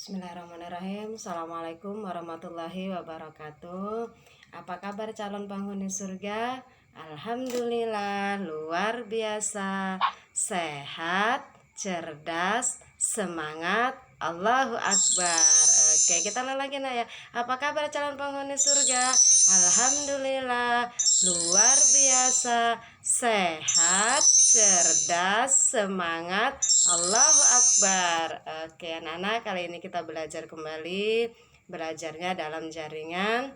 Bismillahirrahmanirrahim. Assalamualaikum warahmatullahi wabarakatuh. Apa kabar calon penghuni surga? Alhamdulillah luar biasa, sehat, cerdas, semangat, Allahu Akbar. Oke, kita lagi ya. Apa kabar calon penghuni surga? Alhamdulillah luar biasa, sehat, cerdas, semangat, Allahu Akbar. Oke, anak-anak, kali ini kita belajar kembali. Belajarnya dalam jaringan.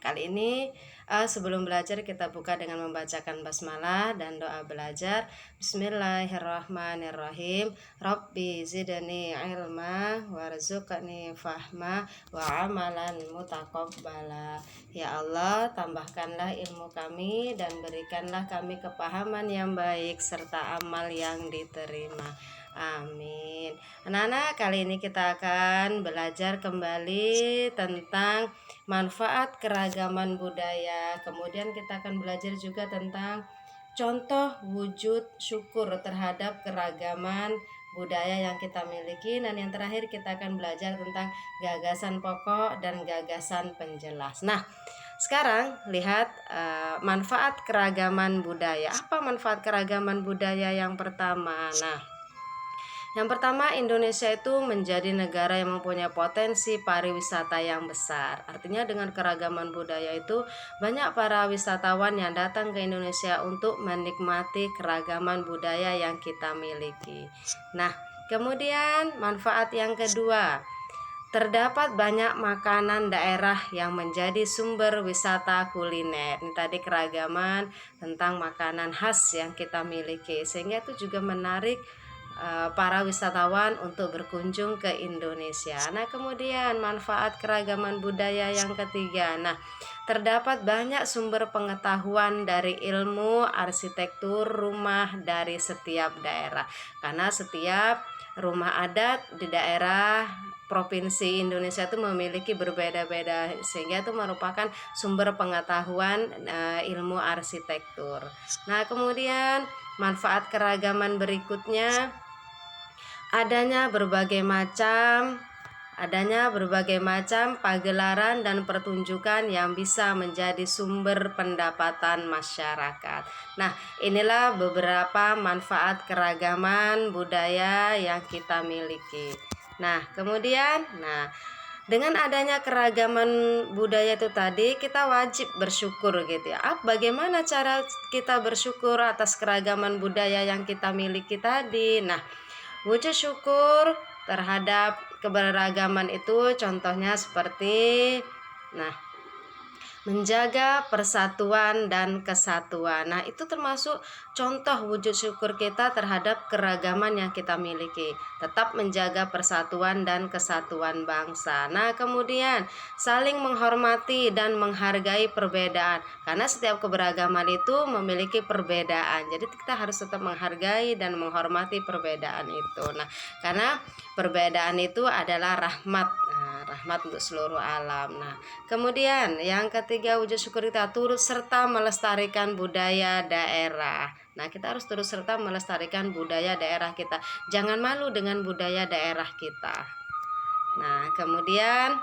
Kali ini sebelum belajar kita buka dengan membacakan basmalah dan doa belajar. Bismillahirrahmanirrahim. Rabbi zidni ilma warzuqni fahma wa amalan mutaqabbala. Ya Allah, tambahkanlah ilmu kami dan berikanlah kami kepahaman yang baik serta amal yang diterima. Amin. Anak-anak, kali ini kita akan belajar kembali tentang manfaat keragaman budaya. Kemudian kita akan belajar juga tentang contoh wujud syukur terhadap keragaman budaya yang kita miliki. Dan yang terakhir kita akan belajar tentang gagasan pokok dan gagasan penjelas. Nah, sekarang lihat manfaat keragaman budaya. Apa manfaat keragaman budaya yang pertama? Yang pertama, Indonesia itu menjadi negara yang mempunyai potensi pariwisata yang besar. Artinya dengan keragaman budaya itu banyak para wisatawan yang datang ke Indonesia untuk menikmati keragaman budaya yang kita miliki. Nah, kemudian manfaat yang kedua, terdapat banyak makanan daerah yang menjadi sumber wisata kuliner. Ini tadi keragaman tentang makanan khas yang kita miliki, sehingga itu juga menarik para wisatawan untuk berkunjung ke Indonesia. Nah, kemudian manfaat keragaman budaya yang ketiga. Nah, terdapat banyak sumber pengetahuan dari ilmu arsitektur rumah dari setiap daerah. Karena setiap rumah adat di daerah provinsi Indonesia itu memiliki berbeda-beda, sehingga itu merupakan sumber pengetahuan ilmu arsitektur. Nah, kemudian manfaat keragaman berikutnya, adanya berbagai macam pagelaran dan pertunjukan yang bisa menjadi sumber pendapatan masyarakat. Nah, inilah beberapa manfaat keragaman budaya yang kita miliki. Nah, kemudian dengan adanya keragaman budaya itu tadi, kita wajib bersyukur gitu ya. Bagaimana cara kita bersyukur atas keragaman budaya yang kita miliki tadi? Nah, wujud syukur terhadap keberagaman itu contohnya seperti menjaga persatuan dan kesatuan. Nah, itu termasuk contoh wujud syukur kita terhadap keragaman yang kita miliki. Tetap menjaga persatuan dan kesatuan bangsa. Nah, kemudian saling menghormati dan menghargai perbedaan. Karena setiap keberagaman itu memiliki perbedaan. Jadi kita harus tetap menghargai dan menghormati perbedaan itu. Nah, karena perbedaan itu adalah rahmat. Rahmat untuk seluruh alam. Nah, kemudian yang ketiga, wujud syukur kita turut serta melestarikan budaya daerah. Nah, kita harus turut serta melestarikan budaya daerah kita. Jangan malu dengan budaya daerah kita. Nah, kemudian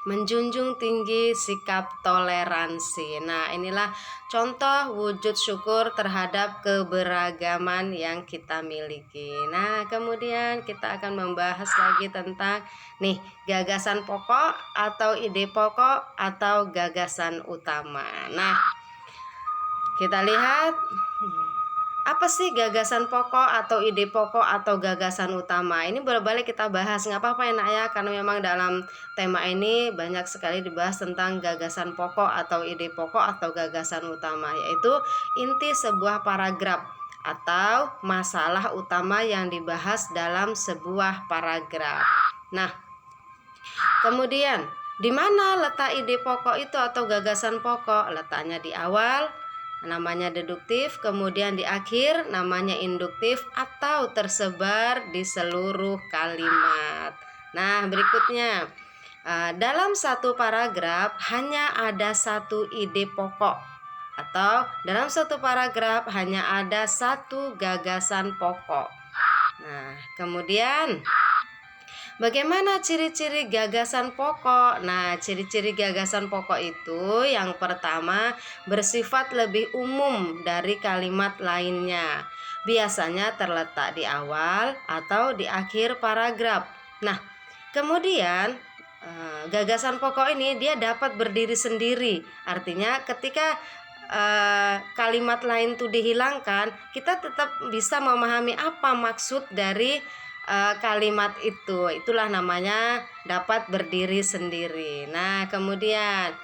menjunjung tinggi sikap toleransi. Nah, inilah contoh wujud syukur terhadap keberagaman yang kita miliki. Nah, kemudian kita akan membahas lagi tentang gagasan pokok atau ide pokok atau gagasan utama. Nah, kita lihat apa sih gagasan pokok atau ide pokok atau gagasan utama? Ini bolak-balik kita bahas, nggak apa-apa ya nak ya, karena memang dalam tema ini banyak sekali dibahas tentang gagasan pokok atau ide pokok atau gagasan utama, yaitu inti sebuah paragraf atau masalah utama yang dibahas dalam sebuah paragraf. Nah, kemudian di mana letak ide pokok itu atau gagasan pokok? Letaknya di awal, namanya deduktif, kemudian di akhir namanya induktif, atau tersebar di seluruh kalimat. Nah, berikutnya, dalam satu paragraf hanya ada satu ide pokok, atau dalam satu paragraf hanya ada satu gagasan pokok. Nah, kemudian Bagaimana ciri-ciri gagasan pokok? Nah, ciri-ciri gagasan pokok itu yang pertama bersifat lebih umum dari kalimat lainnya. Biasanya terletak di awal atau di akhir paragraf. Nah, kemudian gagasan pokok ini dia dapat berdiri sendiri. Artinya ketika kalimat lain itu dihilangkan, kita tetap bisa memahami apa maksud dari kalimat itu. Itulah namanya dapat berdiri sendiri. Nah, kemudian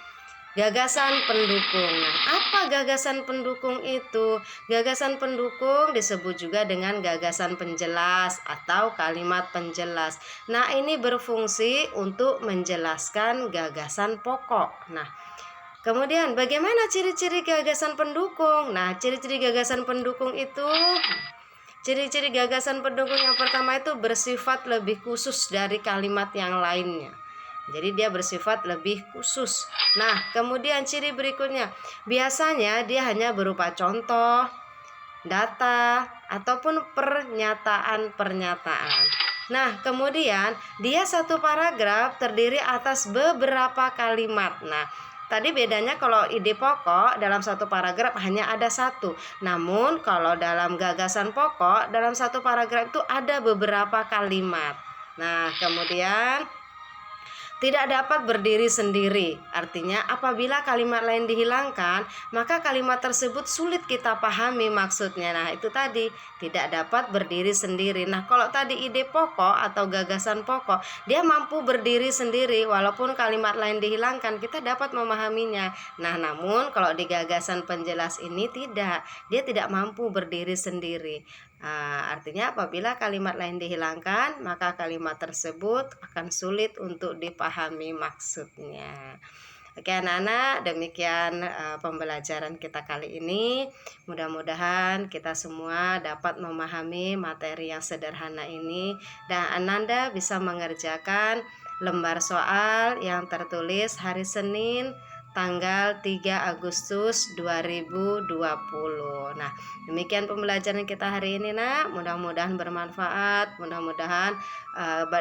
gagasan pendukung. Nah, apa gagasan pendukung itu? Gagasan pendukung disebut juga dengan gagasan penjelas atau kalimat penjelas. Nah, ini berfungsi untuk menjelaskan gagasan pokok. Nah, kemudian bagaimana ciri-ciri gagasan pendukung? Nah, ciri-ciri gagasan pendukung itu ciri-ciri gagasan pendukung yang pertama itu bersifat lebih khusus dari kalimat yang lainnya. Jadi dia bersifat lebih khusus. Nah, kemudian ciri berikutnya, biasanya dia hanya berupa contoh, data, ataupun pernyataan-pernyataan. Nah, kemudian dia satu paragraf terdiri atas beberapa kalimat. Nah, tadi bedanya kalau ide pokok dalam satu paragraf hanya ada satu. Namun kalau dalam gagasan pokok dalam satu paragraf itu ada beberapa kalimat. Nah, kemudian tidak dapat berdiri sendiri. Artinya apabila kalimat lain dihilangkan, maka kalimat tersebut sulit kita pahami maksudnya. Nah, itu tadi tidak dapat berdiri sendiri. Nah, kalau tadi ide pokok atau gagasan pokok, dia mampu berdiri sendiri walaupun kalimat lain dihilangkan, kita dapat memahaminya. Nah, namun kalau di gagasan penjelas ini tidak, dia tidak mampu berdiri sendiri. Artinya apabila kalimat lain dihilangkan, maka kalimat tersebut akan sulit untuk dipahami maksudnya. Oke anak-anak, demikian pembelajaran kita kali ini. Mudah-mudahan kita semua dapat memahami materi yang sederhana ini dan Ananda bisa mengerjakan lembar soal yang tertulis hari Senin tanggal 3 Agustus 2020. Nah, demikian pembelajaran kita hari ini, Nak. Mudah-mudahan bermanfaat, mudah-mudahan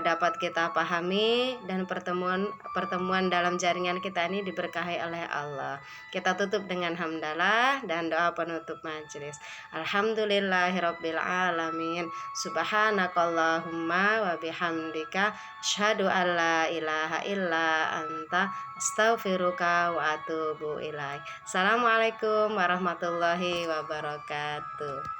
dapat kita pahami dan pertemuan dalam jaringan kita ini diberkahi oleh Allah. Kita tutup dengan hamdalah dan doa penutup majelis. Alhamdulillahirabbil alamin. Subhanakallahumma wa bihamdika asyhadu alla ilaha illa anta astaghfiruka wa atubu ilaik. Assalamualaikum warahmatullahi wabarakatuh.